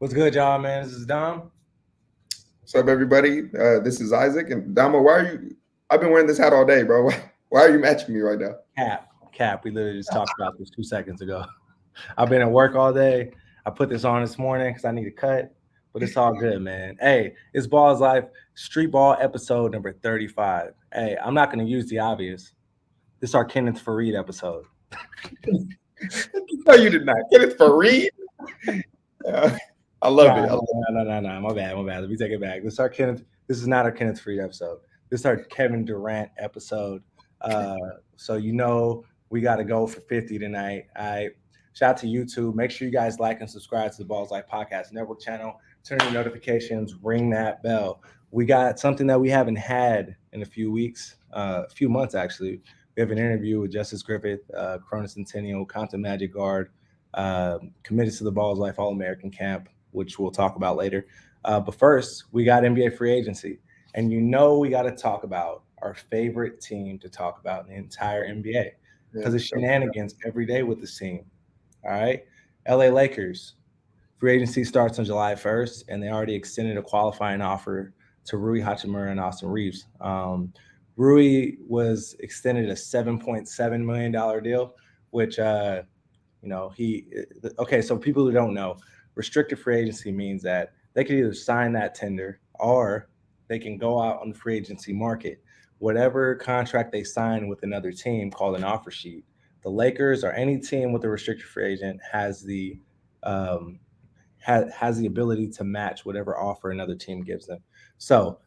What's good, y'all, man? This is Dom. What's up, everybody? This is Isaac and Damo. Why are you? I've been wearing this hat all day, bro. Why are you matching me right now? Cap. We literally just talked about this 2 seconds ago. I've been at work all day. I put this on this morning because I need a cut, but it's all good, man. Hey, it's Ball's Life Street Ball episode number 35. Hey, I'm not going to use the obvious. This is our Kenneth Fareed episode. No, you did not. Get it for Reed. Uh, I love No, it. no. My bad. Let me take it back. This is not our Kenneth Fareed episode. This is our Kevin Durant episode. Uh, so we got to go for 50 tonight. I shout out to YouTube. Make sure you guys like and subscribe to the Balls Life Podcast Network channel. Turn your notifications. Ring that bell. We got something that we haven't had in a few weeks, a few months actually. We have an interview with Justice Griffith, Corona Centennial, Compton Magic Guard, committed to the Balls Life All American Camp, which we'll talk about later. But first, we got NBA free agency. And we got to talk about our favorite team to talk about in the entire NBA because it's shenanigans every day with this team. All right. LA Lakers. Free agency starts on July 1st, and they already extended a qualifying offer to Rui Hachimura and Austin Reeves. Rui was extended a $7.7 million deal, which so people who don't know, restricted free agency means that they can either sign that tender or they can go out on the free agency market. Whatever contract they sign with another team called an offer sheet, the Lakers or any team with a restricted free agent has the has the ability to match whatever offer another team gives them. So,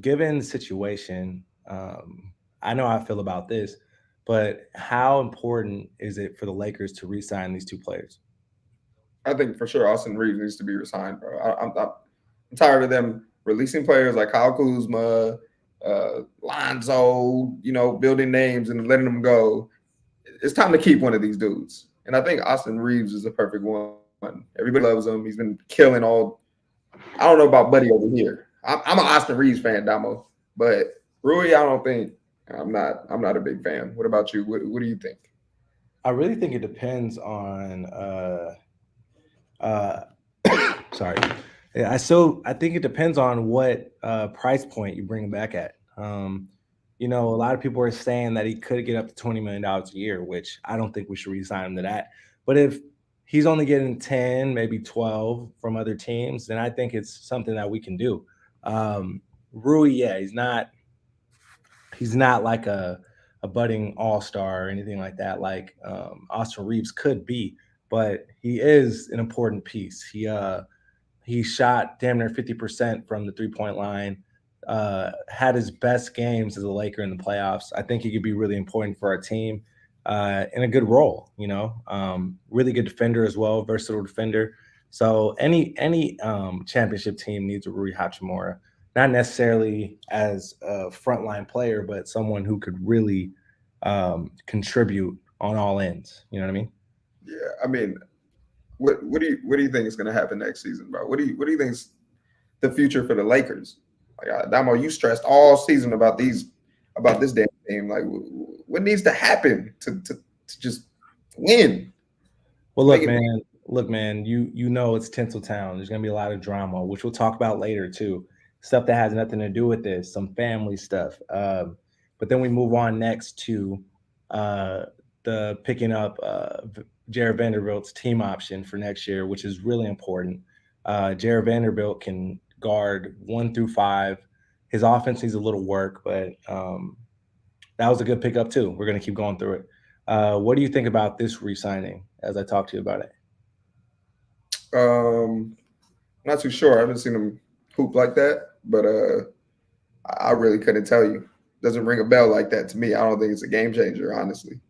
given the situation, I know how I feel about this, but how important is it for the Lakers to re-sign these two players? I think for sure Austin Reeves needs to be resigned, bro. I'm tired of them releasing players like Kyle Kuzma, Lonzo, building names and letting them go. It's time to keep one of these dudes. And I think Austin Reeves is the perfect one. Everybody loves him. He's been killing all. I don't know about Buddy over here. I'm an Austin Reeves fan, Damo, but Rui, I don't think. I'm not. I'm not a big fan. What about you? What do you think? I really think it depends on. Uh, sorry, I think it depends on what price point you bring him back at. A lot of people are saying that he could get up to $20 million a year, which I don't think we should resign him to that. But if he's only getting 10, maybe 12 from other teams, then I think it's something that we can do. Rui, yeah, he's not like a budding all-star or anything like that, like Austin Reeves could be, but he is an important piece. He shot damn near 50% from the 3-point line, had his best games as a Laker in the playoffs. I think he could be really important for our team in a good role, really good defender as well, versatile defender. So any championship team needs a Rui Hachimura, not necessarily as a frontline player, but someone who could really contribute on all ends. You know what I mean? Yeah, I mean, what do you think is going to happen next season, bro? What do you think is the future for the Lakers? Like, Damo, you stressed all season about this damn team. Like, what needs to happen to just win? Well, To make it. look, man, you know it's Tinseltown. There's gonna be a lot of drama, which we'll talk about later too. Stuff that has nothing to do with this, some family stuff. But then we move on next to uh, the picking up Jared Vanderbilt's team option for next year, which is really important. Jared Vanderbilt can guard 1 through 5. His offense needs a little work, but that was a good pickup too. We're gonna keep going through it. What do you think about this re-signing? As I talk to you about it. Not too sure. I haven't seen him hoop like that, but I really couldn't tell you. Doesn't ring a bell like that to me. I don't think it's a game changer, honestly.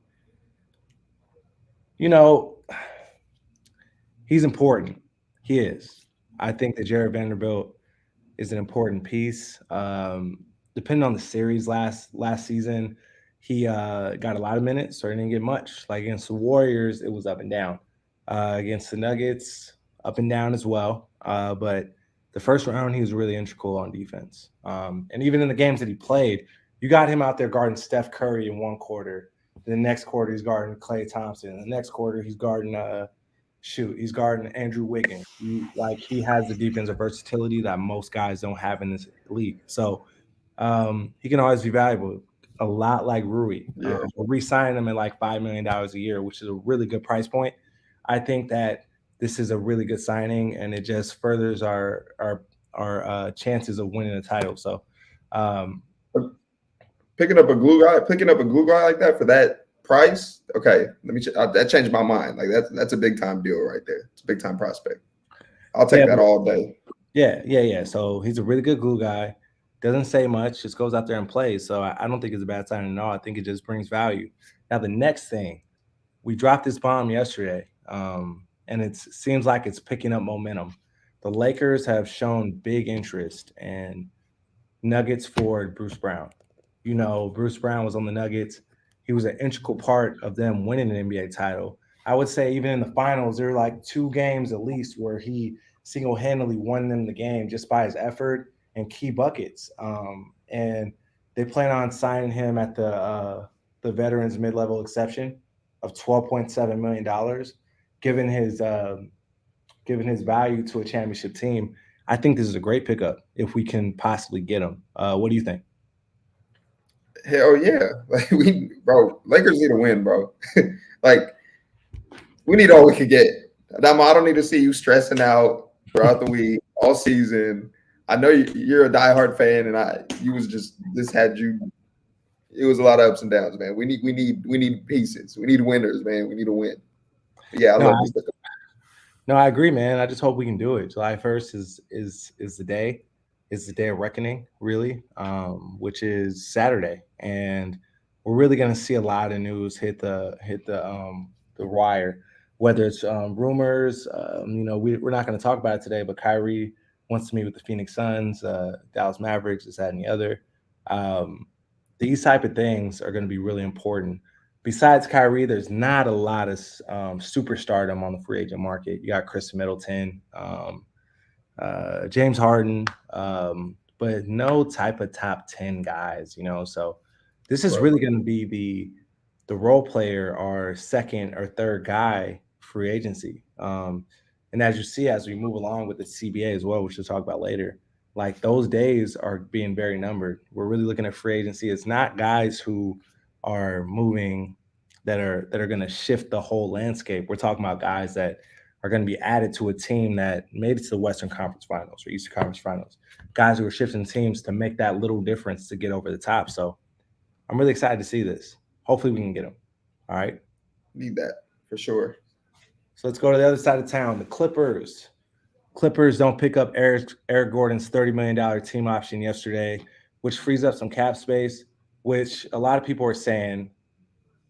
You know, he's important. He is. I think that Jared Vanderbilt is an important piece. Depending on the series last season, he got a lot of minutes, so he didn't get much. Like against the Warriors, it was up and down. Against the Nuggets, up and down as well. But the first round, he was really integral on defense. And even in the games that he played, you got him out there guarding Steph Curry in one quarter. The next quarter, he's guarding Klay Thompson. The next quarter, he's guarding shoot, he's guarding Andrew Wiggins. Like he has the defensive versatility that most guys don't have in this league. So he can always be valuable. A lot like Rui. Yeah. We're re-signing him at like $5 million a year, which is a really good price point. I think that this is a really good signing, and it just furthers our chances of winning the title. So, um, Picking up a glue guy like that for that price. Okay, let me. That changed my mind. Like that's a big time deal right there. It's a big time prospect. I'll yeah, take that all day. yeah. So he's a really good glue guy. Doesn't say much, just goes out there and plays. So I don't think it's a bad signing at all. I think it just brings value. Now the next thing, we dropped this bomb yesterday, and it seems like it's picking up momentum. The Lakers have shown big interest in Nuggets forward Bruce Brown. You know, Bruce Brown was on the Nuggets. He was an integral part of them winning an NBA title. I would say even in the finals, there were like 2 games at least where he single-handedly won them the game just by his effort and key buckets. And they plan on signing him at the veterans mid-level exception of $12.7 million, given his value to a championship team. I think this is a great pickup if we can possibly get him. What do you think? Hell yeah, like bro. Lakers need to win, bro. Like we need all we can get. I don't need to see you stressing out throughout the week, all season. I know you're a diehard fan, and you was just this had you. It was a lot of ups and downs, man. We need pieces. We need winners, man. We need to win. But yeah, I No, love I, this. no, I agree, man. I just hope we can do it. July 1st is the day, is the day of reckoning, really, which is Saturday, and we're really going to see a lot of news hit the wire, whether it's rumors. We're not going to talk about it today, but Kyrie wants to meet with the Phoenix Suns, Dallas Mavericks, this, that, and the other. Um, these type of things are going to be really important. Besides Kyrie, there's not a lot of superstardom on the free agent market. You got Chris Middleton, James Harden, but no type of top 10 guys, So this is Bro. really going to be the role player or second or third guy free agency. And as you see, as we move along with the CBA as well, which we'll talk about later, like those days are being very numbered. We're really looking at free agency. It's not guys who are moving that are going to shift the whole landscape. We're talking about guys that are going to be added to a team that made it to the Western Conference Finals or Eastern Conference Finals. Guys who are shifting teams to make that little difference to get over the top. So I'm really excited to see this. Hopefully we can get them. All right. Need that for sure. So let's go to the other side of town. The Clippers. Clippers don't pick up Eric Gordon's $30 million team option yesterday, which frees up some cap space, which a lot of people are saying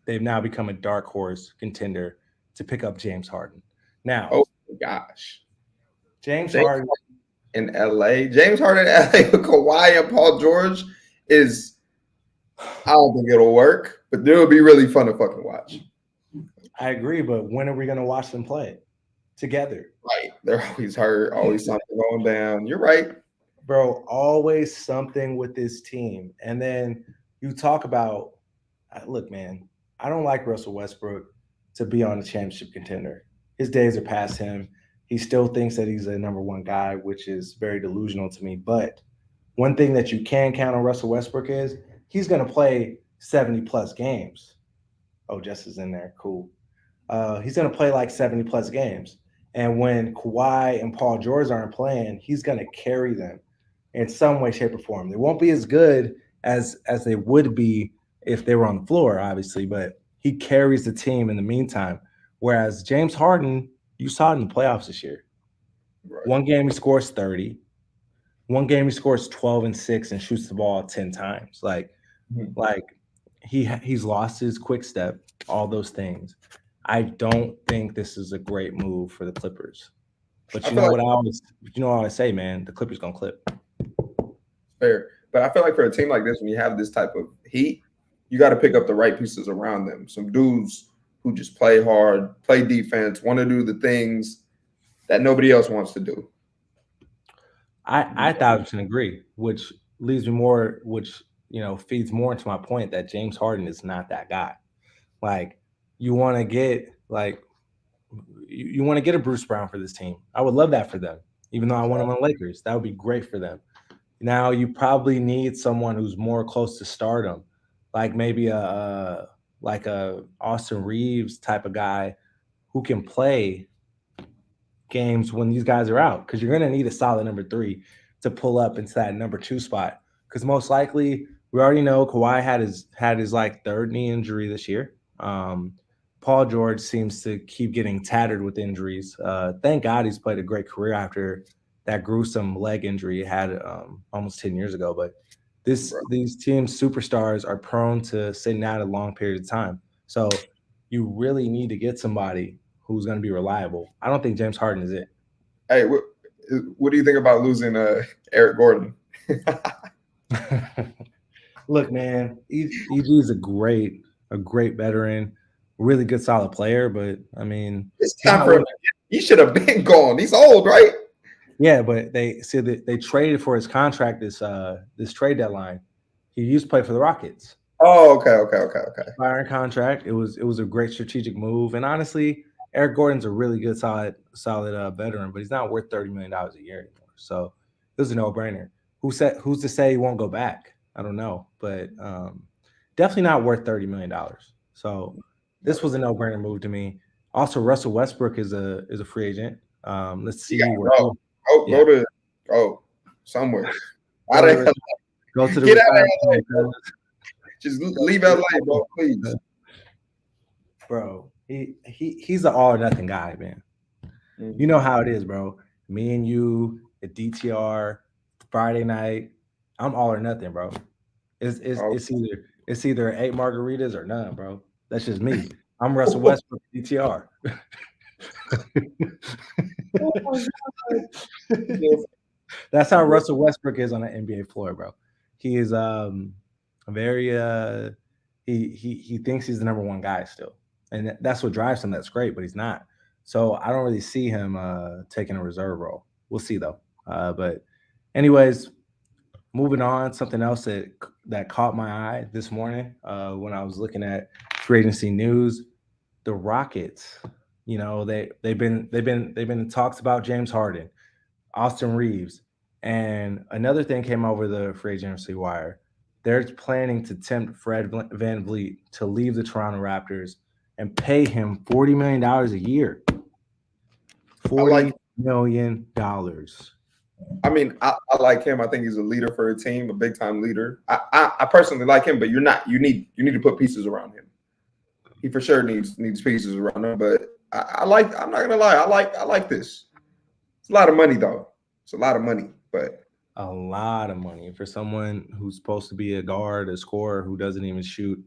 they've now become a dark horse contender to pick up James Harden. Now, Oh my gosh, James James Harden. in LA, James Harden in LA with Kawhi and Paul George is. I don't think it'll work, but it'll be really fun to fucking watch. I agree, but when are we going to watch them play together? Right. They're always hurt, always something going down. You're right. Bro, always something with this team. And then you talk about, look, man, I don't like Russell Westbrook to be on a championship contender. His days are past him. He still thinks that he's a number one guy, which is very delusional to me. But one thing that you can count on Russell Westbrook is he's going to play 70 plus games. Oh, Jess is in there. Cool. He's going to play like 70 plus games. And when Kawhi and Paul George aren't playing, he's going to carry them in some way, shape, or form. They won't be as good as they would be if they were on the floor, obviously, but he carries the team in the meantime. Whereas James Harden, you saw it in the playoffs this year. Right. One game he scores 30. One game he scores 12 and 6 and shoots the ball 10 times. Like he's lost his quick step, all those things. I don't think this is a great move for the Clippers. But you know what I always say, man, the Clippers gonna clip. Fair. But I feel like for a team like this, when you have this type of heat, you got to pick up the right pieces around them. Some dudes who just play hard, play defense, want to do the things that nobody else wants to do. I 1,000% agree, which leaves me more, which feeds more into my point that James Harden is not that guy. Like you want to get like you want to get a Bruce Brown for this team. I would love that for them, even though I want him on the Lakers. That would be great for them. Now you probably need someone who's more close to stardom, like maybe a Austin Reeves type of guy who can play games when these guys are out, because you're going to need a solid number three to pull up into that number two spot. Because most likely, we already know Kawhi had his like third knee injury this year. Paul George seems to keep getting tattered with injuries. Thank God he's played a great career after that gruesome leg injury he had almost 10 years ago. But bro. these teams superstars are prone to sitting out a long period of time. So you really need to get somebody who's going to be reliable. I don't think James Harden is it. Hey, what do you think about losing Eric Gordon? Look, man, EG is a great veteran, really good, solid player. But I mean, It's time for him. He should have been gone. He's old, right? yeah, but they traded for his contract this trade deadline. He used to play for the Rockets. Oh, okay. Expiring contract. It was a great strategic move. And honestly, Eric Gordon's a really good, solid veteran, but he's not worth $30 million a year anymore. So it was a no brainer. Who's to say he won't go back? I don't know, but definitely not worth $30 million. So this was a no brainer move to me. Also, Russell Westbrook is a free agent. Let's see where. Yeah, Go somewhere. go Out of to, LA. go to the Get out of retirement. LA, bro. Just leave LA, bro, please. Bro, he's an all or nothing guy, man. You know how it is, bro. Me and you at DTR Friday night. I'm all or nothing, bro. It's either 8 margaritas or none, bro. That's just me. I'm Russell Westbrook DTR. Oh my God. That's how Russell Westbrook is on the NBA floor, bro. He is very he thinks he's the number one guy still, and that's what drives him. That's great, but he's not. So I don't really see him taking a reserve role. We'll see though. But anyways, moving on. Something else that caught my eye this morning when I was looking at free agency news. The Rockets. You know they've been in talks about James Harden, Austin Reeves, and another thing came over the free agency wire. They're planning to tempt Fred Van Vliet to leave the Toronto Raptors and pay him $40 million a year. $40 million. I mean, I like him. I think he's a leader for a team, a big time leader. I personally like him, but you're not. You need to put pieces around him. He for sure needs pieces around him. But I'm not gonna lie. I like this. It's a lot of money though. It's a lot of money, but A lot of money for someone who's supposed to be a guard, a scorer who doesn't even shoot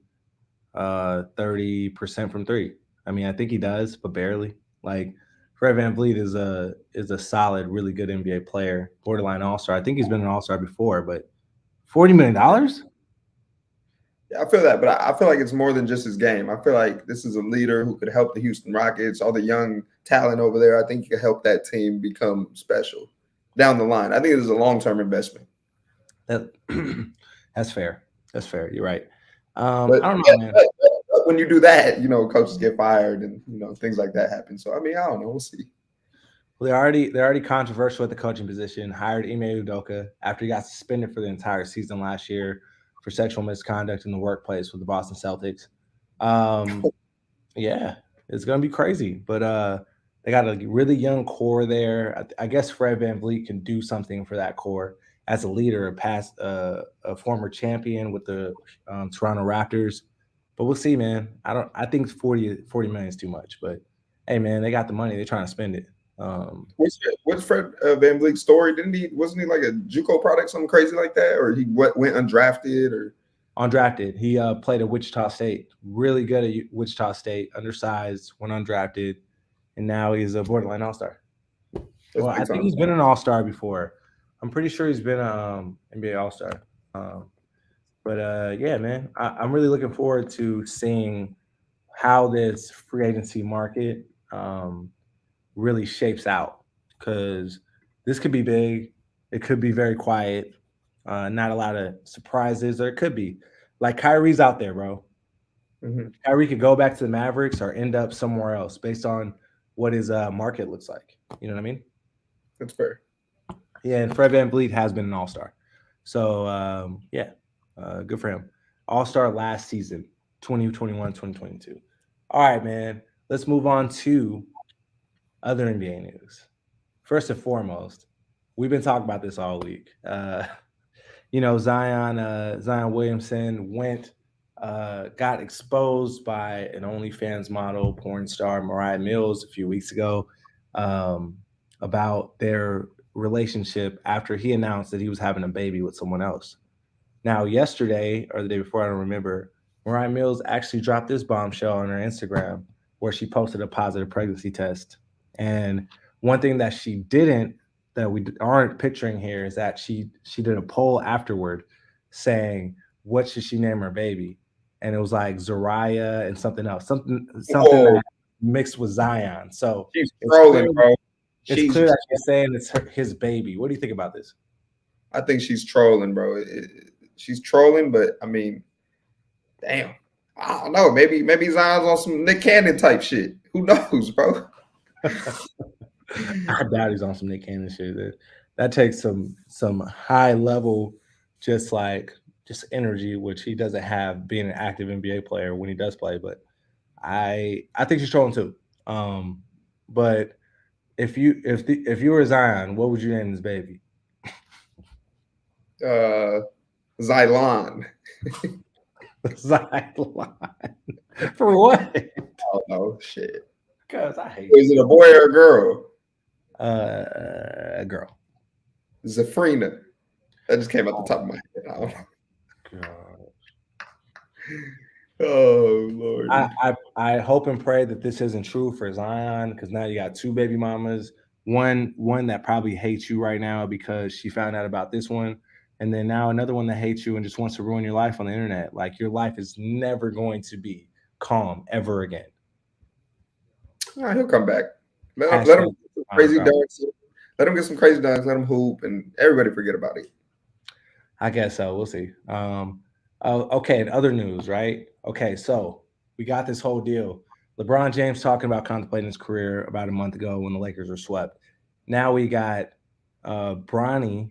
30% from three. I mean, I think he does, but barely. Like Fred Van Vliet is a solid, really good NBA player, borderline all-star. I think he's been an all-star before, but $40 million? yeah, I feel that. But I feel like it's more than just his game. I feel like this is a leader who could help the Houston Rockets, all the young talent over there. I think he could help that team become special down the line. I think it is a long-term investment. That, that's fair. That's fair. You're right. But, I don't know, man. but when you do that, coaches get fired and things like that happen. So I mean, I don't know. We'll see. Well, they're already controversial at the coaching position. Hired Ime Udoka after he got suspended for the entire season last year for sexual misconduct in the workplace with the Boston Celtics. Yeah, it's gonna be crazy. But they got a really young core there. I guess Fred Van Vliet can do something for that core as a leader, a former champion with the Toronto Raptors. But we'll see, man. I think 40 million is too much. But hey, man, they got the money. They're trying to spend it. What's Fred Van Vliet's story? Wasn't he like a JUCO product, something crazy like that, or he went undrafted or? Undrafted. He played at Wichita State. Really good at Wichita State. Undersized, went undrafted, and now he's a borderline all-star. Well, I think he's been an all-star before. I'm pretty sure he's been an NBA all-star. But yeah, man, I'm really looking forward to seeing how this free agency market really shapes out, because this could be big. It could be very quiet. Not a lot of surprises, or it could be like Kyrie's out there, bro. Mm-hmm. Kyrie could go back to the Mavericks or end up somewhere else based on what his market looks like. You know what I mean? That's fair. Yeah, and Fred VanVleet has been an all-star. So yeah, good for him. All-star last season, 2021, 2022. All right, man. Let's move on to other NBA news. First and foremost, we've been talking about this all week. Zion Williamson got exposed by an OnlyFans model, porn star Mariah Mills, a few weeks ago, um, about their relationship after he announced that he was having a baby with someone else. Now, yesterday or the day before, I don't remember, Mariah Mills actually dropped this bombshell on her Instagram where she posted a positive pregnancy test. And one thing that she didn't, that we aren't picturing here, is that she did a poll afterward saying what should she name her baby, and it was like Zariah and something else, something Oh, that mixed with Zion. So she's it's clear trolling, bro. it's She's. clear that she's saying it's his baby. What do you think about this? I think she's trolling, bro. She's trolling, but I mean, damn. I don't know. Maybe Zion's on some Nick Cannon type shit. Who knows, bro? I doubt he's on some Nick Cannon shit. That takes some high level, just energy, which he doesn't have being an active NBA player when he does play. But I think she's trolling too. But if you were Zion, what would you name this baby? Uh, Xylon. Zion. For what? Oh no, shit. Because I hate Is it a boy or a girl? a girl. Zafrina. That just came out the top of my head. I don't know. God. Oh Lord. I hope and pray that this isn't true for Zion, because now you got two baby mamas. One that probably hates you right now because she found out about this one, and then now another one that hates you and just wants to ruin your life on the internet. Like, your life is never going to be calm ever again. All right, he'll come back. Let him Hashtag get some crazy drama. dunks. Let him get some crazy dunks. Let him hoop, and everybody forget about it. I guess so. We'll see. Okay. In other news, right? Okay, so we got this whole deal. LeBron James talking about contemplating his career about a month ago when the Lakers were swept. Now we got Bronny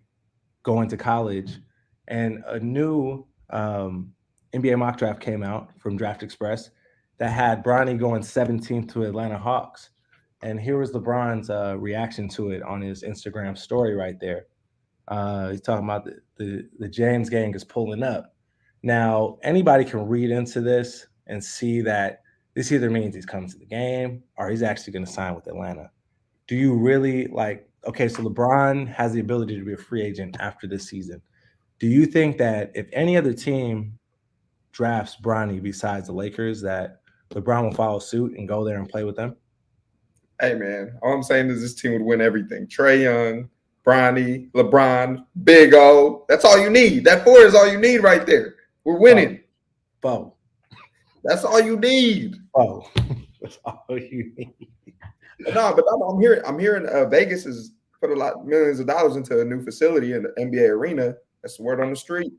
going to college, and a new NBA mock draft came out from Draft Express that had Bronny going 17th to Atlanta Hawks. And here was LeBron's reaction to it on his Instagram story right there. He's talking about the James gang is pulling up. Now, anybody can read into this and see that this either means he's coming to the game or he's actually going to sign with Atlanta. Do you really like? Okay, so LeBron has the ability to be a free agent after this season. Do you think that if any other team drafts Bronny besides the Lakers, that LeBron will follow suit and go there and play with them? Hey man, all I'm saying is this team would win everything. Trey Young, Bronny, LeBron, Big O. That's all you need. That four is all you need right there. We're winning. Bo. That's all you need. Bo. That's all you need. No, but I'm hearing Vegas has put millions of dollars into a new facility in the NBA arena. That's the word on the street.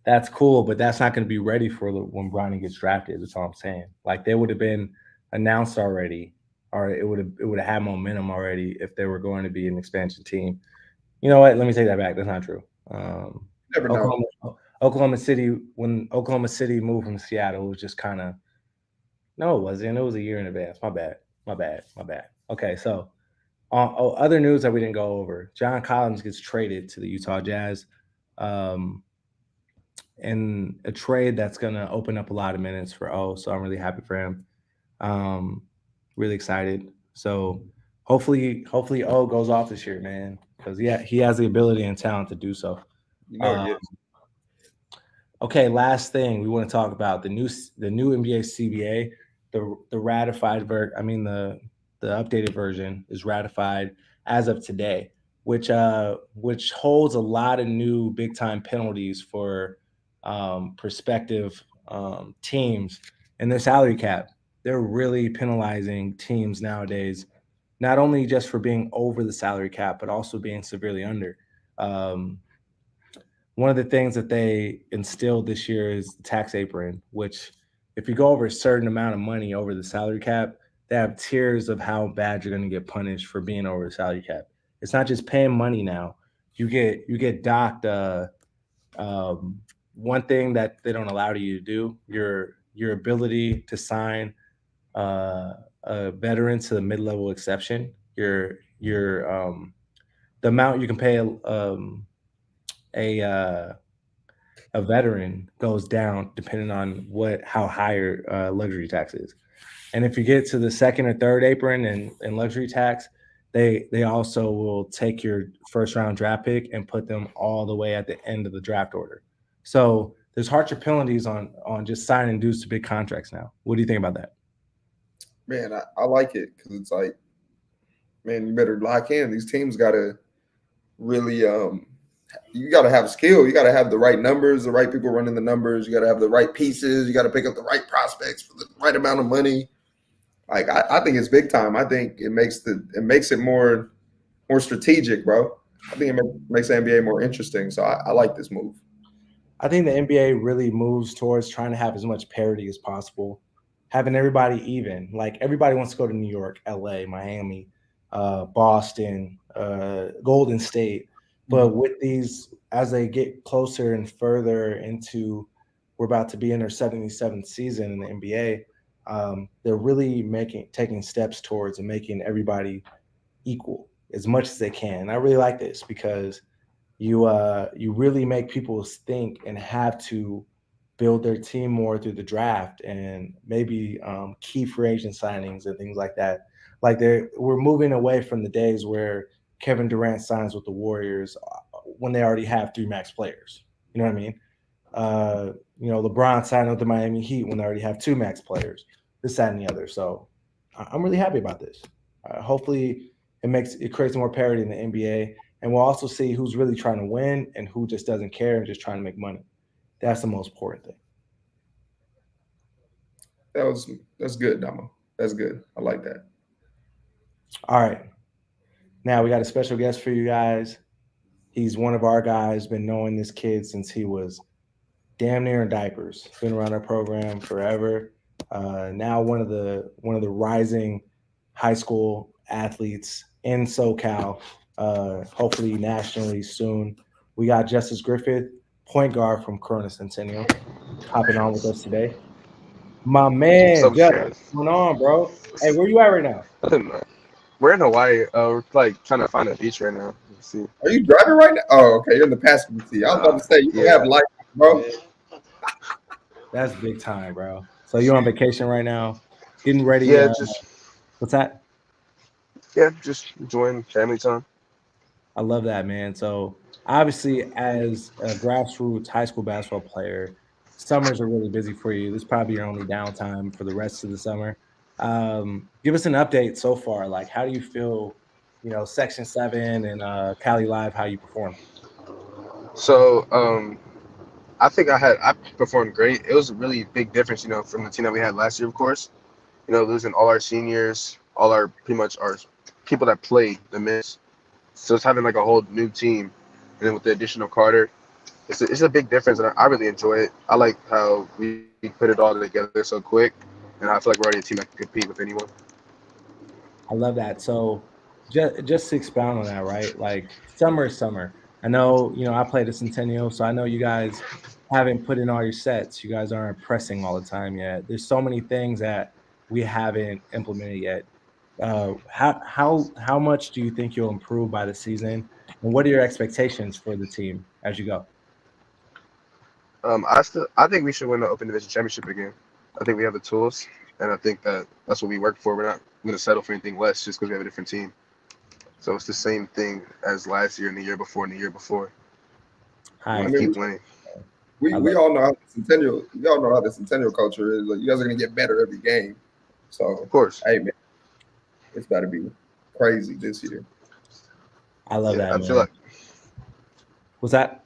That's cool, but that's not going to be ready for when Bronny gets drafted. That's all I'm saying. Like, they would have been announced already, or it would have had momentum already if they were going to be an expansion team. You know what? Let me take that back. That's not true. Never know. Oklahoma City, when Oklahoma City moved from Seattle, it was just kind of, no, it wasn't. It was a year in advance. My bad. Okay, so other news that we didn't go over: John Collins gets traded to the Utah Jazz. In a trade that's going to open up a lot of minutes for O. So I'm really happy for him. Really excited. So hopefully O goes off this year, man, because yeah, he has the ability and talent to do so. You know, yes. Okay, last thing we want to talk about the new NBA CBA, the ratified the updated version is ratified as of today, which holds a lot of new big time penalties for prospective teams and their salary cap. They're really penalizing teams nowadays, not only just for being over the salary cap, but also being severely under. One of the things that they instilled this year is the tax apron, which if you go over a certain amount of money over the salary cap, they have tiers of how bad you're going to get punished for being over the salary cap. It's not just paying money now. You get docked. Um, One thing that they don't allow you to do, your ability to sign a veteran to the mid level exception. Your the amount you can pay a a veteran goes down depending on what how high your luxury tax is. And if you get to the second or third apron and luxury tax, they also will take your first round draft pick and put them all the way at the end of the draft order. So there's harsher penalties on just signing dudes to big contracts now. What do you think about that? Man, I like it because it's like, man, you better lock in. These teams gotta really you gotta have skill. You gotta have the right numbers, the right people running the numbers, you gotta have the right pieces, you gotta pick up the right prospects for the right amount of money. Like I think it's big time. I think it makes it more strategic, bro. I think it makes the NBA more interesting. So I like this move. I think the NBA really moves towards trying to have as much parity as possible, having everybody even. Like everybody wants to go to New York, LA, Miami, Boston, Golden State. But Mhm. with these, as they get closer and further into, we're about to be in their 77th season in the NBA. They're really making taking steps towards and making everybody equal as much as they can. And I really like this because you really make people think and have to build their team more through the draft and maybe key free agent signings and things like that. Like we're moving away from the days where Kevin Durant signs with the Warriors when they already have three max players. You know what I mean? Uh, LeBron signed with the Miami Heat when they already have two max players. This, that, and the other. So I'm really happy about this. Hopefully, it creates more parity in the NBA, and we'll also see who's really trying to win and who just doesn't care and just trying to make money. That's the most important thing. That was that's good, Damo. That's good. I like that. All right, now we got a special guest for you guys. He's one of our guys. Been knowing this kid since he was damn near in diapers. Been around our program forever. Now one of the rising high school athletes in SoCal. Hopefully nationally soon. We got Justice Griffith, point guard from Corona Centennial, hopping on with us today. My What's man, up, Justice, guys? what's going on, bro? Hey, where you at right now? Nothing, man. We're in Hawaii. We're like trying to find a beach right now. Let's see. Are you driving right now? Oh, okay. You're in the passenger seat. I was about to say you don't have Yeah, life, bro. That's big time, bro. So you're on vacation right now, getting ready. yeah, just What's that? just enjoying family time. I love that, man. So obviously, as a grassroots high school basketball player, summers are really busy for you. This is probably your only downtime for the rest of the summer. Give us an update so far. Like, how do you feel? Section 7 and Cali Live, how you perform? So, I think I performed great. It was a really big difference, from the team that we had last year, of course. Losing all our seniors, all our pretty much our people that play the miss. So it's having like a whole new team, and then with the addition of Carter, it's a big difference, and I really enjoy it. I like how we put it all together so quick, and I feel like we're already a team that can compete with anyone. I love that. So just to expound on that, right? Like summer is summer. I know, I played a Centennial, so I know you guys haven't put in all your sets. You guys aren't pressing all the time yet. There's so many things that we haven't implemented yet. How much do you think you'll improve by the season? And what are your expectations for the team as you go? I think we should win the Open Division Championship again. I think we have the tools, and I think that's what we work for. We're not going to settle for anything less just because we have a different team. So it's the same thing as last year and the year before and the year before. We I want Hi, to mean, keep winning. I we love. all know how the centennial. We all know how the centennial culture is. Like, you guys are gonna get better every game. So, Of course. hey man, it's got to be crazy this year. I love Yeah, that, I feel man. like Was that?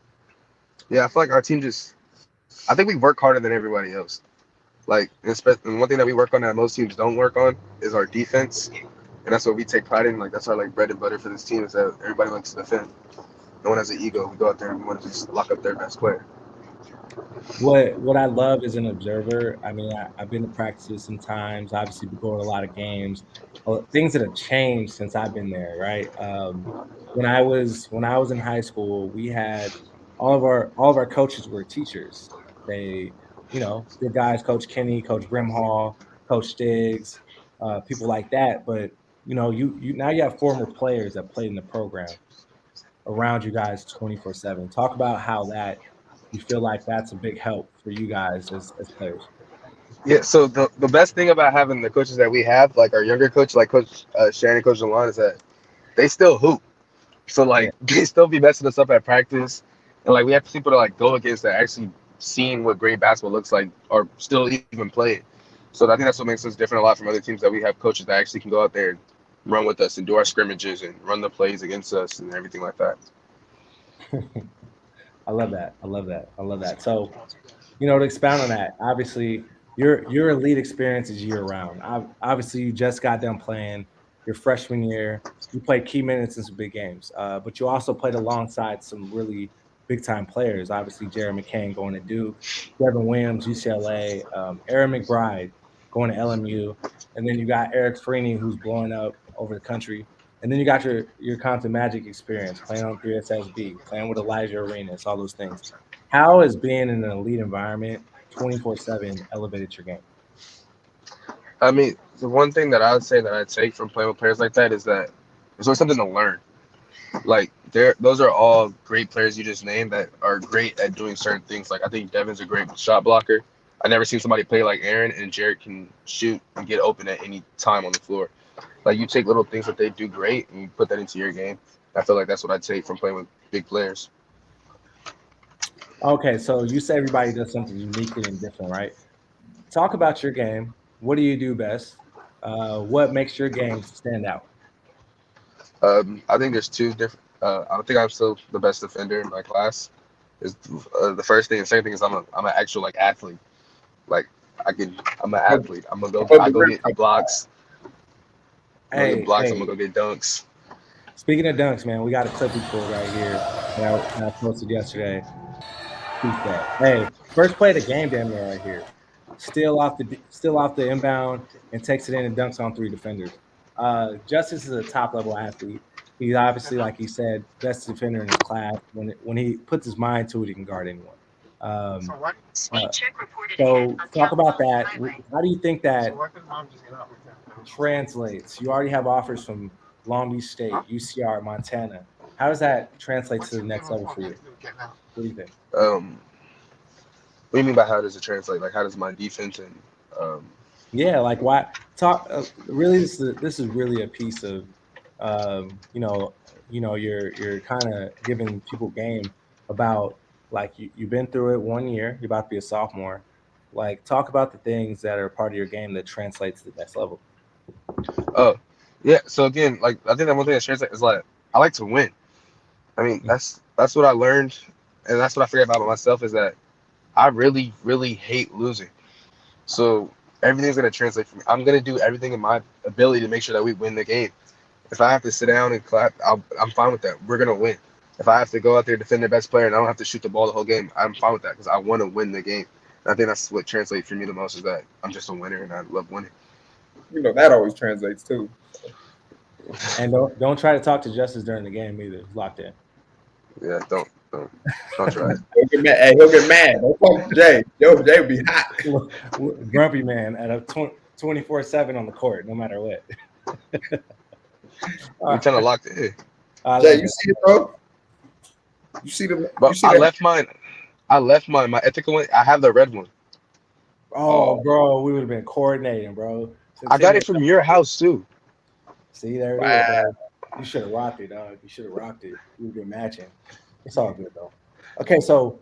yeah, I feel like our team just. I think we work harder than everybody else. Like, and one thing that we work on that most teams don't work on is our defense, and that's what we take pride in. Like that's our like bread and butter for this team is that everybody likes to defend. No one has an ego. We go out there and we want to just lock up their best player. What I love as an observer, I mean, I've been to practices sometimes. Obviously, we go to a lot of games. Things that have changed since I've been there, right? When I was in high school, we had all of our coaches were teachers. They, good guys, Coach Kenny, Coach Brimhall, Coach Stiggs, people like that. But you now you have former players that played in the program around you guys 24/7. Talk about how that you feel like that's a big help for you guys as players. Yeah, so the best thing about having the coaches that we have, like our younger coach, like Coach Shannon, Coach Alon, is that they still hoop. So Yeah. like they still be messing us up at practice, and like we have people to like go against that actually seeing what great basketball looks like or still even play it. So I think that's what makes us different a lot from other teams, that we have coaches that actually can go out there and run with us and do our scrimmages and run the plays against us and everything like that. I love that. I love that. I love that. So, to expound on that, obviously your elite experience is year round. Obviously, you just got done playing your freshman year. You played key minutes in some big games, but you also played alongside some really big time players. Obviously, Jared McCain going to Duke, Devin Williams, UCLA, Aaron McBride going to LMU, and then you got Eric Freeney who's blowing up over the country. And then you got your Compton Magic experience playing on 3SSB, playing with Elijah Arenas, all those things. How has being in an elite environment 24/7 elevated your game? I mean, the one thing that I would say that I take from playing with players like that is that there's always something to learn. Like those are all great players you just named that are great at doing certain things. Like I think Devin's a great shot blocker. I never seen somebody play like Aaron, and Jared can shoot and get open at any time on the floor. Like you take little things that they do great and you put that into your game. I feel like that's what I take from playing with big players. Okay, so you say everybody does something uniquely and different, right? Talk about your game. What do you do best? What makes your game stand out? I think there's two different. I think I'm still the best defender in my class. Is the first thing. The second thing is I'm an actual like athlete. Like I'm an Above athlete. I the go rim get type of guy. blocks. I'm gonna get Hey, blocks. I'm hey, gonna go get dunks. speaking of dunks, man, we got a clip we pulled right here that I posted yesterday. Peep that. Hey, first play of the game, damn near right here. Still off the inbound and takes it in and dunks on three defenders. Justice is a top level athlete. He's obviously, like he said, best defender in his class. When he puts his mind to it, he can guard anyone. Um, uh, so talk about that. How do you think that translates? You already have offers from Long Beach State, UCR, Montana. How does that translate to the next level for you? What do you think? What do you mean by how does it translate? Like how does my defense and um, Yeah, like why talk? Really, this is really a piece of, you're kind of giving people game about like you've been through it 1 year. You're about to be a sophomore. Like talk about the things that are part of your game that translates to the next level. oh yeah. So again, like I think that one thing that translates is like I like to win. I mean that's what I learned, and that's what I figured out about myself is that I really hate losing. So everything's gonna translate for me. I'm gonna do everything in my ability to make sure that we win the game. If I have to sit down and clap, I'm fine with that. We're gonna win. If I have to go out there defend their best player and I don't have to shoot the ball the whole game, I'm fine with that because I want to win the game. And I think that's what translates for me the most is that I'm just a winner and I love winning. That always translates too. And don't try to talk to Justice during the game either. He's locked in. Yeah, don't try it. He'll get mad. Hey, he'll get mad. Don't talk to Jay. Yo, Jay will be hot. Grumpy man at a 24/7 on the court, no matter what. We Uh, kind of locked in. I Jay, love you that. see it, bro? You see the you But see that? I left mine. My ethical one. I have the red one. Oh, Oh bro, we would have been coordinating, bro. I Send got me it from your house too. See, there it is, wow. bro. You should have rocked it, dog. You should have rocked it. We've been matching. It's all good though. Okay, so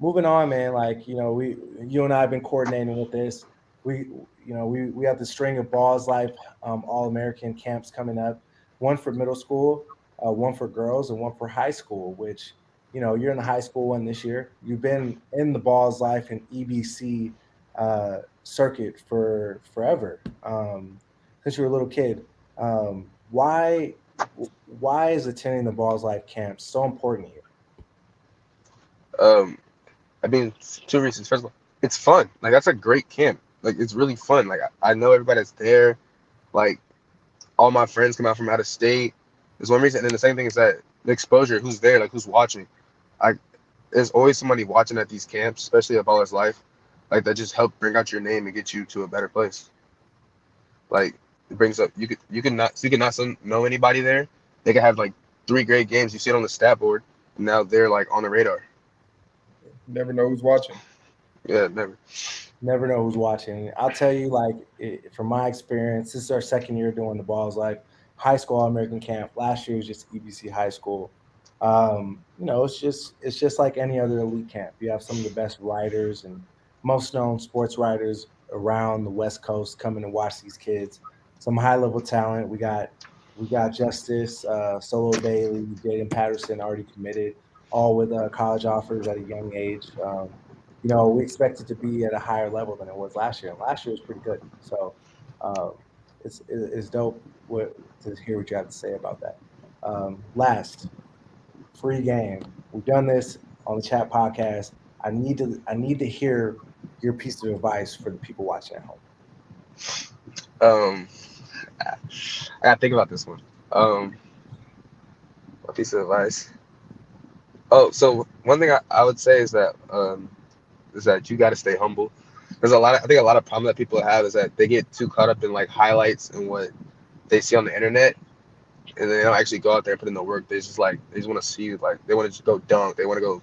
moving on, man. Like you and I have been coordinating with this. We have the string of Balls Life All American camps coming up. One for middle school, one for girls, and one for high school. Which you're in the high school one this year. You've been in the Balls Life and EBC circuit for forever since you were a little kid. Why is attending the Balls Life camp so important here? Um, I've been two reasons. First of all, it's fun. Like that's a great camp. Like it's really fun. Like I know everybody that's there. Like all my friends come out from out of state. There's one reason, and then the same thing is that the exposure. Who's there? Like who's watching? I there's always somebody watching at these camps, especially at Baller's Life. Like that just help bring out your name and get you to a better place. Like it brings up you could not know anybody there. They could have like three great games. You see it on the stat board, and now they're like on the radar. Never know who's watching. Yeah, never. Never know who's watching. I'll tell you, like, from my experience, this is our second year doing the Balls Life High School All American Camp. Last year was just EBC High School. It's just like any other elite camp. You have some of the best writers and most known sports writers around the West Coast coming to watch these kids. Some high level talent. We got Justice, Solo Bailey, Jaden Patterson already committed, all with college offers at a young age. We expect it to be at a higher level than it was last year. And last year was pretty good. So um, it's dope to hear what you have to say about that. Last free game. We've done this on the chat podcast. I need to hear your piece of advice for the people watching at home. Um, I gotta think about this one. A piece of advice. Oh, so one thing I would say is that you got to stay humble. There's I think a lot of problem that people have is that they get too caught up in like highlights and what they see on the internet, and they don't actually go out there and put in the work. They just want to see like they want to just go dunk. They want to go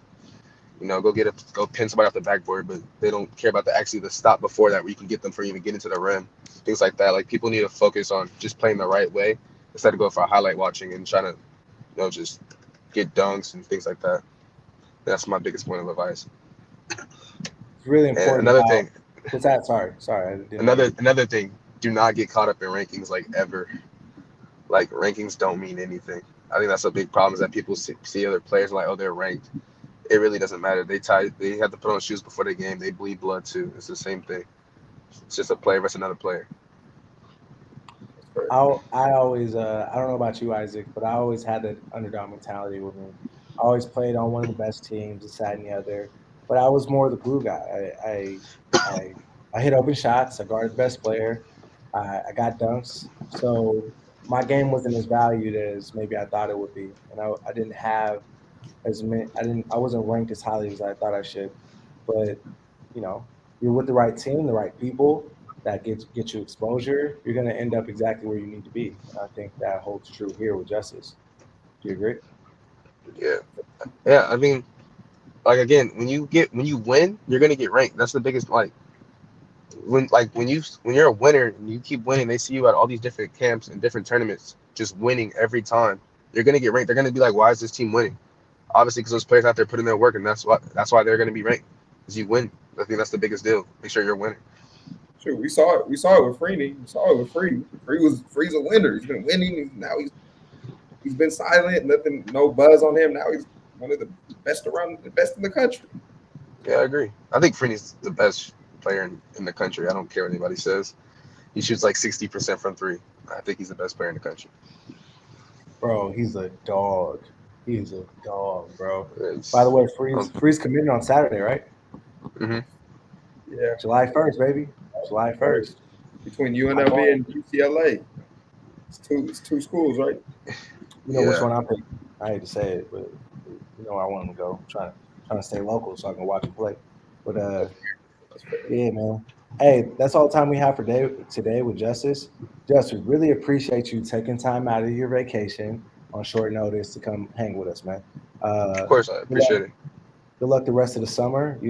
go pin somebody off the backboard, but they don't care about the stop before that where you can get them for even getting to the rim, things like that. Like people need to focus on just playing the right way instead of going for highlight watching and trying to just get dunks and things like that. That's my biggest point of advice. It's really And important another how. thing, What's that? Sorry, I didn't mean. another thing, do not get caught up in rankings like ever. Like rankings don't mean anything. I think that's a big problem is that people see other players like, oh, they're ranked. It really doesn't matter. They have to put on shoes before the game. They bleed blood too. It's the same thing. It's just a player versus another player. I always I don't know about you, Isaac, but I always had that underdog mentality with me. I always played on one of the best teams, this, that, and the other. But I was more the glue guy. I hit open shots. I guarded the best player. I got dunks. So my game wasn't as valued as maybe I thought it would be, and I didn't have as many. I wasn't ranked as highly as I thought I should. But you're with the right team, the right people that get you exposure. You're going to end up exactly where you need to be. And I think that holds true here with Justice. Do you agree? Yeah, yeah. I mean, like again, when you win, you're gonna get ranked. That's the biggest when you're a winner and you keep winning, they see you at all these different camps and different tournaments, just winning every time. You're gonna get ranked. They're gonna be like, why is this team winning? Obviously, because those players out there putting their work, and that's why they're gonna be ranked. Because you win. I think that's the biggest deal. Make sure you're winning. Sure, we saw it. We saw it with Freeney. We saw it with Free. Free's a winner. He's been winning. Now he's been silent. Nothing, no buzz on him. Now he's one of the best around, the best in the country. Yeah, I agree. I think Freeney's the best player in the country. I don't care what anybody says. He shoots like 60% from three. I think he's the best player in the country. Bro, he's a dog. He's a dog, bro. It's, By the way, Freeze committed on Saturday, right? mm-hmm. Yeah, July 1st, baby. July 1st. between UNLV and UCLA, it's two schools, right? You know which Yeah. one I picked. I hate to say it, but I want him to go. I'm trying to stay local so I can watch him play. But That's fair. yeah, man. Hey, that's all the time we have for today with Justice. Justice, really appreciate you taking time out of your vacation on short notice to come hang with us, man. Of course, I Good luck, appreciate it. good luck the rest of the summer. Me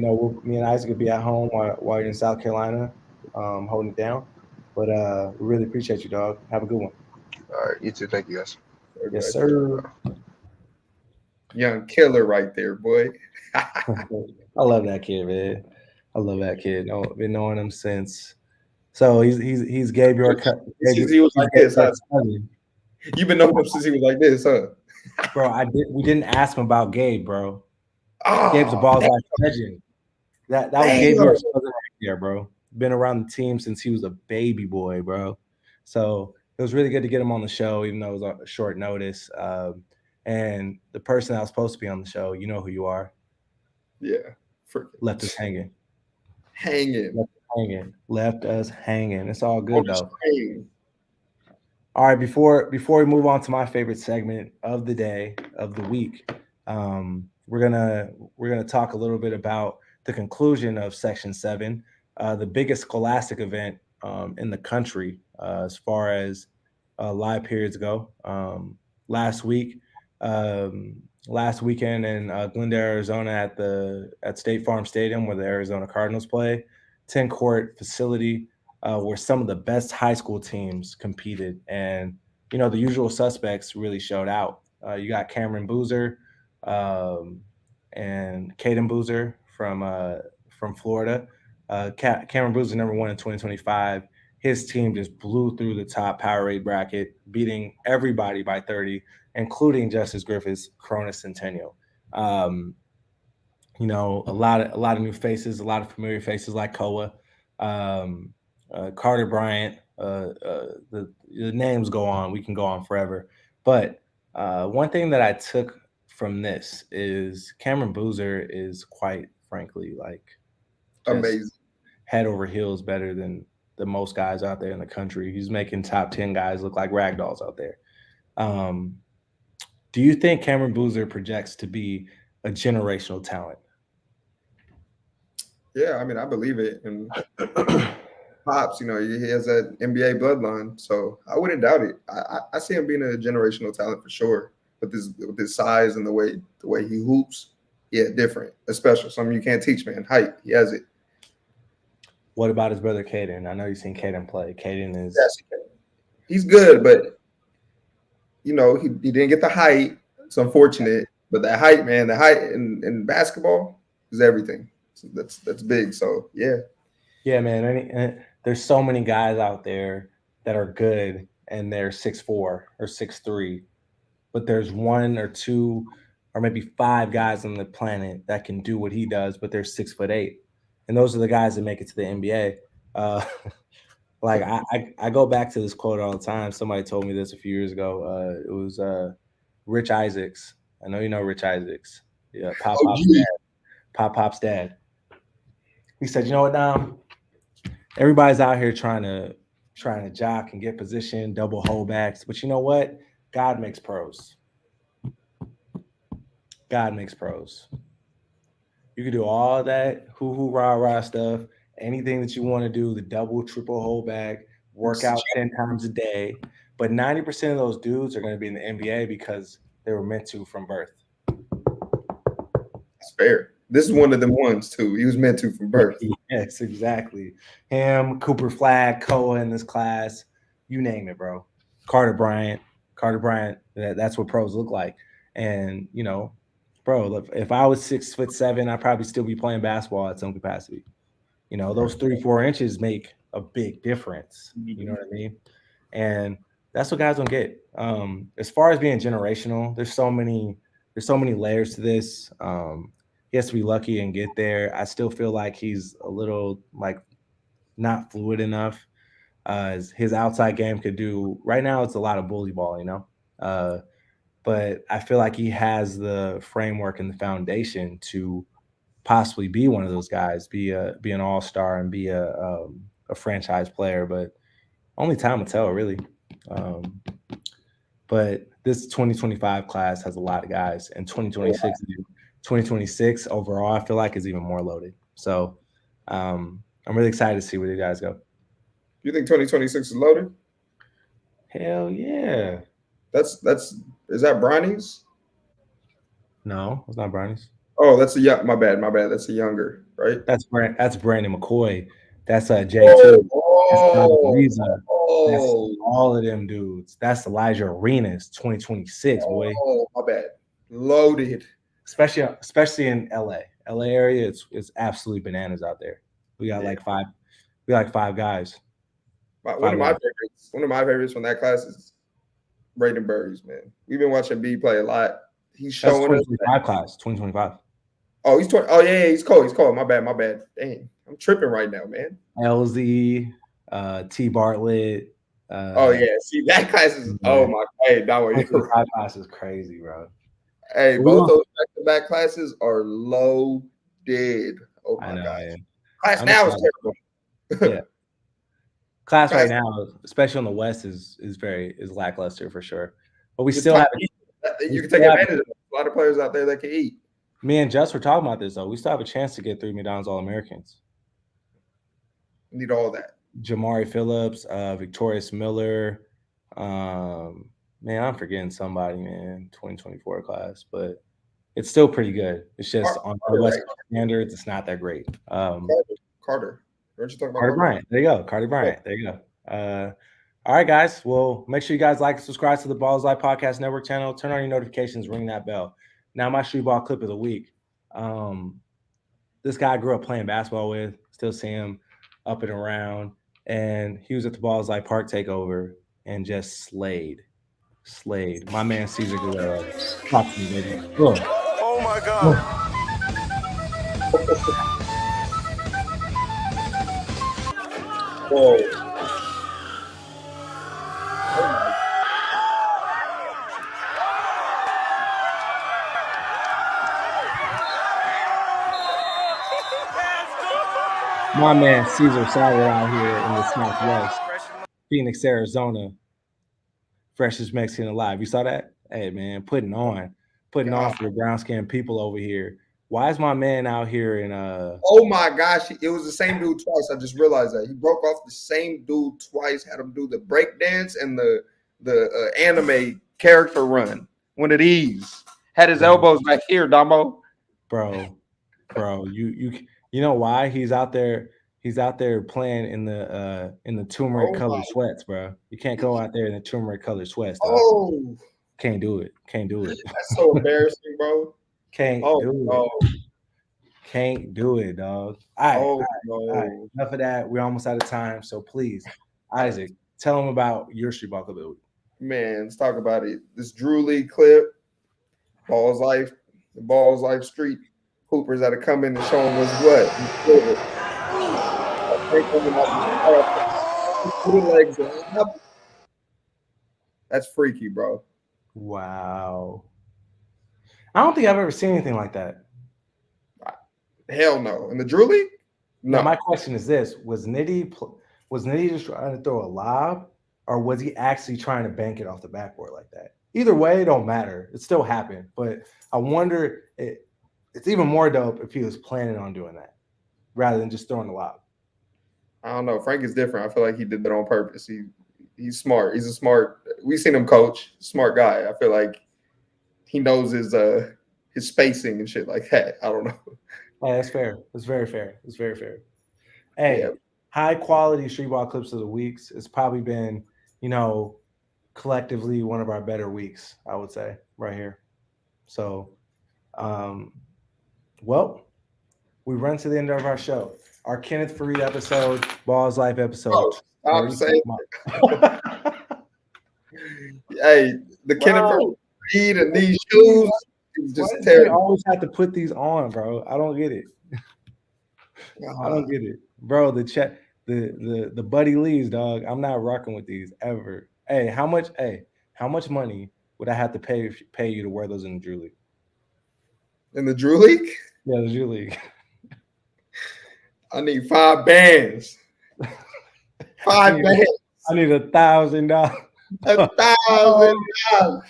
and Isaac will be at home while you're in South Carolina, holding it down. But we really appreciate you, dog. Have a good one. All right, you too. Thank you, guys. Yes, sir. Young killer right there, boy. I love that kid, man. I love that kid. Been knowing him since. So he's Gabriel. Since he was like this, huh? Cousin. You've been knowing him since he was like this, huh? Bro, we didn't ask him about Gabe, bro. Gabe's a Oh, balls like legend. That was damn. Gabriel's cousin right there, bro. Been around the team since he was a baby boy, bro. So it was really good to get him on the show, even though it was on short notice. And the person that was supposed to be on the show, you know who you are. Yeah. Left us hanging. Hanging. Left us hanging. It's all On good the though. train. All right, before we move on to my favorite segment of the day, of the week, we're gonna talk a little bit about the conclusion of Section 7, the biggest scholastic event in the country as far as live periods go. Last week, last weekend in Glendale, Arizona, at State Farm Stadium, where the Arizona Cardinals play, 10-court facility where some of the best high school teams competed, and the usual suspects really showed out. You got Cameron Boozer and Caden Boozer from Florida. Cameron Boozer #1 in 2025. His team just blew through the top power rate bracket, beating everybody by 30, including Justice Griffith's Cronus Centennial. A lot of new faces, a lot of familiar faces like Koa, Carter Bryant. The names go on. We can go on forever. But one thing that I took from this is Cameron Boozer is quite frankly like Amazing. head over heels better than the most guys out there in the country. He's making top 10 guys look like rag dolls out there. Do you think Cameron Boozer projects to be a generational talent? Yeah, I mean, I believe it. And Pops, he has that NBA bloodline, so I wouldn't doubt it. I see him being a generational talent for sure. With his size and the way he hoops, yeah, different, special. Something you can't teach, man. Height, he has it. What about his brother Caden? I know you've seen Caden play. Caden is he's good, but he didn't get the height. It's unfortunate, but that height, man, the height in basketball is everything. So that's big. So yeah, man. And there's so many guys out there that are good and they're 6'4" or 6'3", but there's one or two or maybe five guys on the planet that can do what he does, but they're 6'8", and those are the guys that make it to the NBA. Like I go back to this quote all the time. Somebody told me this a few years ago. It was Rich Isaacs. I know you know Rich Isaacs. Yeah, Pop's dad. He said, "You know what, Dom? Everybody's out here trying to jock and get position, double holdbacks, but you know what? God makes pros. God makes pros. You can do all that hoo rah rah stuff, anything that you want to do, the double, triple holdback, work out 10 times a day, but 90% of those dudes are going to be in the NBA because they were meant to from birth." It's fair. This is one of them ones too. He was meant to from birth. Yes, exactly. Him, Cooper Flagg, Koa in this class, you name it, bro. Carter Bryant, that's what pros look like. And, bro, look, if I was 6'7", I'd probably still be playing basketball at some capacity. Those 3-4 inches make a big difference. You know what I mean? And that's what guys don't get. As far as being generational, there's so many layers to this. He has to be lucky and get there. I still feel like he's a little not fluid enough. His outside game could do right now. It's a lot of bully ball, but I feel like he has the framework and the foundation to possibly be one of those guys, be an all-star and be a franchise player. But only time will tell, really. But this 2025 class has a lot of guys, and 2026 overall, I feel like is even more loaded. So I'm really excited to see where you guys go. You think 2026 is loaded? Hell yeah. Is that Bronny's? No, it's not Bronny's. Oh, my bad. That's a younger, right? That's Brandon McCoy. That's J2. That's all of them dudes. That's Elijah Arenas, 2026, boy. Oh, my bad. Loaded. Especially in LA area, it's absolutely bananas out there. We got five guys. One of my favorites from that class is Braden Burries, man. We've been watching B play a lot. He's showing us 2025. Oh, he's 20. Oh yeah, he's cold. My bad. Dang, I'm tripping right now, man. LZ, T Bartlett. Oh yeah, see that class is. Oh my, hey, that class is crazy, bro. Hey, both those back-to-back classes are loaded. dead. Oh I my know, gosh. man. Class I'm now is excited. terrible. Yeah. Class right Class, now, especially on the West, is lackluster for sure. But we it's still time have to eat. we You can take still have advantage of it. A lot of players out there that can eat. me and Jess were talking about this though. We still have a chance to get 3 McDonald's All-Americans. Need all that. Jamari Phillips, Victorious Miller. Man, I'm forgetting somebody, man, 2024 class, but it's still pretty good. It's just on Carter, West right? Coast standards, it's not that great. Carter. Weren't you talking about Carter Carter? Bryant. There you go. Carter Bryant. There you go. All right, guys. Well, make sure you guys like and subscribe to the Balls Life Podcast Network channel. Turn on your notifications, ring that bell. Now, my street ball clip of the week. This guy I grew up playing basketball with, still see him up and around. And he was at the Balls Life Park takeover and just slayed. My man Cesar Guerrero. Talk to me, baby. Oh my God. Whoa. My man Cesar Sauer out here in the Southwest, Phoenix, Arizona, freshest Mexican alive. You saw that? Hey, man, putting on for the brown skinned people over here. Why is my man out here in Oh my gosh, it was the same dude twice. I just realized that he broke off the same dude twice. Had him do the break dance and the anime character run. One of these had his elbows back here, Damo. bro? You know why he's out there? He's out there playing in the turmeric colored sweats, bro. You can't go out there in the turmeric colored sweats, dog. Oh, Can't do it. that's so embarrassing, bro. Can't do it. Can't do it, dog. All right. Enough of that. We're almost out of time. So please, Isaac, tell them about your street ball clip of the week. Man, let's talk about it. This Drew Lee clip, Balls Life, the Balls Life Street Hoopers that are coming and showing us what. That's freaky, bro. Wow. I don't think I've ever seen anything like that. Hell no. In the Drew League? No. Now, my question is this: Was Nitty just trying to throw a lob, or was he actually trying to bank it off the backboard like that? Either way, it don't matter. It still happened. But I wonder, it's even more dope if he was planning on doing that rather than just throwing the lob. I don't know. Frank is different. I feel like he did that on purpose. He's smart. He's a smart. We've seen him coach. Smart guy. I feel like he knows his spacing and shit like that. I don't know. Oh, that's fair. That's very fair. It's very fair. Hey, high quality street ball clips of the weeks. It's probably been, collectively one of our better weeks, I would say, right here. So, well, we run to the end of our show. Our Kenneth Fareed episode, Balls Life episode. I'm saying, hey, the Kenneth Fareed and these shoes. Just they always have to put these on, bro. I don't get it. I don't get it, bro. The Buddy Lees, dog. I'm not rocking with these ever. Hey, how much money would I have to pay you to wear those in the Drew League? In the Drew League? Yeah, the Drew League. I need 5 bands. 5 bands. I need $1,000. $1,000.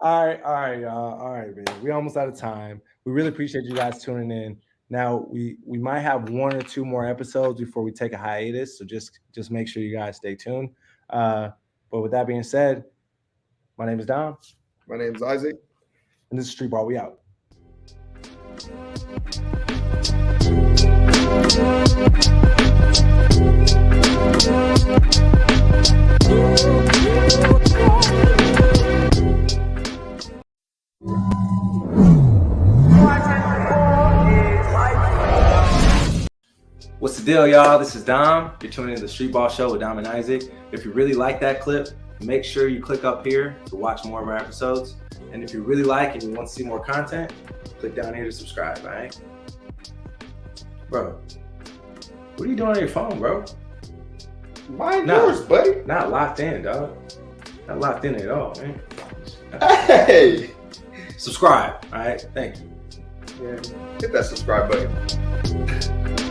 All right, y'all. All right, man. We almost out of time. We really appreciate you guys tuning in. Now we might have 1 or 2 more episodes before we take a hiatus, so just make sure you guys stay tuned. But with that being said, my name is Dom. My name is Isaac, and this is Street Ball. We out. What's the deal, y'all? This is Dom. You're tuning in to the Street Ball Show with Dom and Isaac. If you really like that clip, make sure you click up here to watch more of our episodes. And if you really like and you want to see more content, click down here to subscribe, all right? Bro, what are you doing on your phone, bro? Mine yours, buddy. Not locked in, dog. Not locked in at all, man. Hey, subscribe. All right, thank you. Yeah, hit that subscribe button.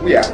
We out.